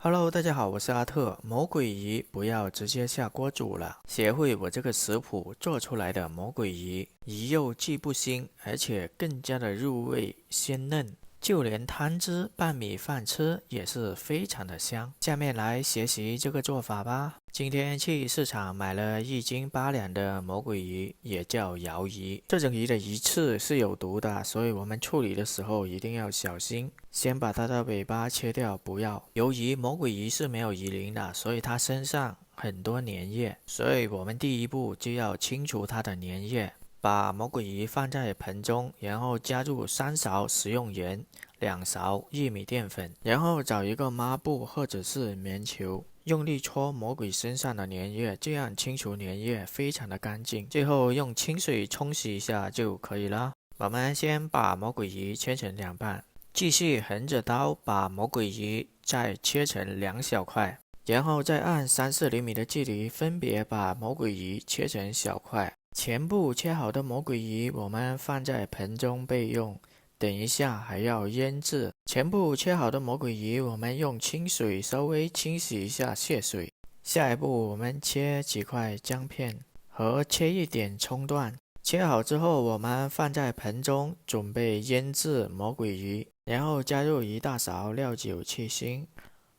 Hello，大家好，我是阿特。魔鬼鱼不要直接下锅煮了，学会我这个食谱做出来的魔鬼鱼，鱼肉既不腥，而且更加的入味鲜嫩，就连汤汁拌米饭吃也是非常的香。下面来学习这个做法吧。今天去市场买了1斤8两的魔鬼鱼，也叫鳐鱼。这种鱼的鱼刺是有毒的，所以我们处理的时候一定要小心。先把它的尾巴切掉，不要。由于魔鬼鱼是没有鱼鳞的，所以它身上很多粘液，所以我们第一步就要清除它的粘液。把魔鬼鱼放在盆中，然后加入3勺食用盐、2勺玉米淀粉，然后找一个抹布或者是棉球，用力搓魔鬼身上的粘液，这样清除粘液非常的干净。最后用清水冲洗一下就可以了。我们先把魔鬼鱼切成2半，继续横着刀把魔鬼鱼再切成2小块，然后再按3-4厘米的距离分别把魔鬼鱼切成小块。全部切好的魔鬼鱼我们放在盆中备用，等一下还要腌制。全部切好的魔鬼鱼我们用清水稍微清洗一下血水。下一步我们切几块姜片和切一点葱段，切好之后我们放在盆中准备腌制魔鬼鱼，然后加入1大勺料酒去腥。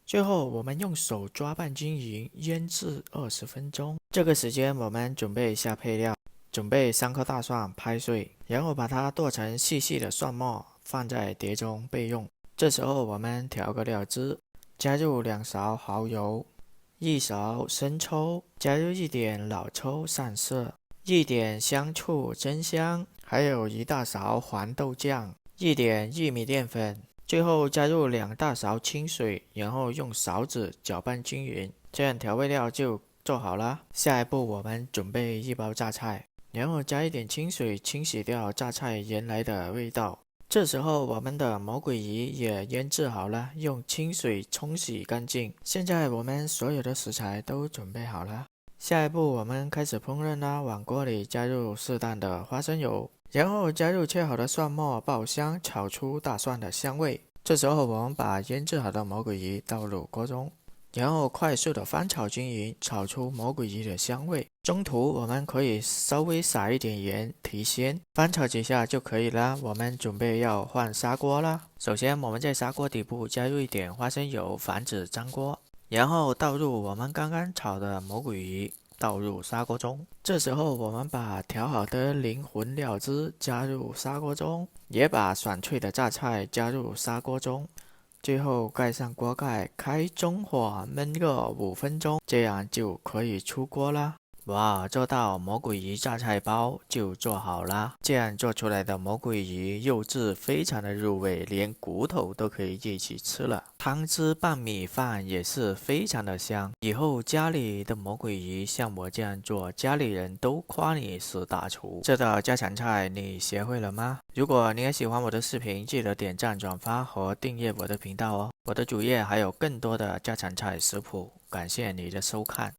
最后我们用手抓拌均匀，腌制20分钟。这个时间我们准备下配料，准备3颗大蒜拍碎，然后把它剁成细细的蒜末，放在碟中备用。这时候我们调个料汁，加入2勺蚝油，1勺生抽，加入一点老抽上色，一点香醋增香，还有1大勺黄豆酱，一点玉米淀粉。最后加入2大勺清水，然后用勺子搅拌均匀，这样调味料就做好了。下一步我们准备1包榨菜，然后加一点清水清洗掉榨菜原来的味道。这时候我们的魔鬼鱼也腌制好了，用清水冲洗干净。现在我们所有的食材都准备好了，下一步我们开始烹饪啦。往锅里加入适当的花生油，然后加入切好的蒜末爆香，炒出大蒜的香味。这时候我们把腌制好的魔鬼鱼倒入锅中，然后快速的翻炒均匀，炒出魔鬼鱼的香味。中途我们可以稍微撒一点盐提鲜，翻炒几下就可以了。我们准备要换砂锅了。首先我们在砂锅底部加入一点花生油，防止粘锅，然后倒入我们刚刚炒的魔鬼鱼，倒入砂锅中。这时候我们把调好的灵魂料汁加入砂锅中，也把爽脆的榨菜加入砂锅中，最后盖上锅盖，开中火焖个5分钟，这样就可以出锅啦。哇，这道魔鬼鱼榨菜包就做好了。这样做出来的魔鬼鱼肉质非常的入味，连骨头都可以一起吃了。汤汁拌米饭也是非常的香。以后家里的魔鬼鱼像我这样做，家里人都夸你是大厨。这道家常菜你学会了吗？如果你也喜欢我的视频，记得点赞、转发和订阅我的频道哦。我的主页还有更多的家常菜食谱，感谢你的收看。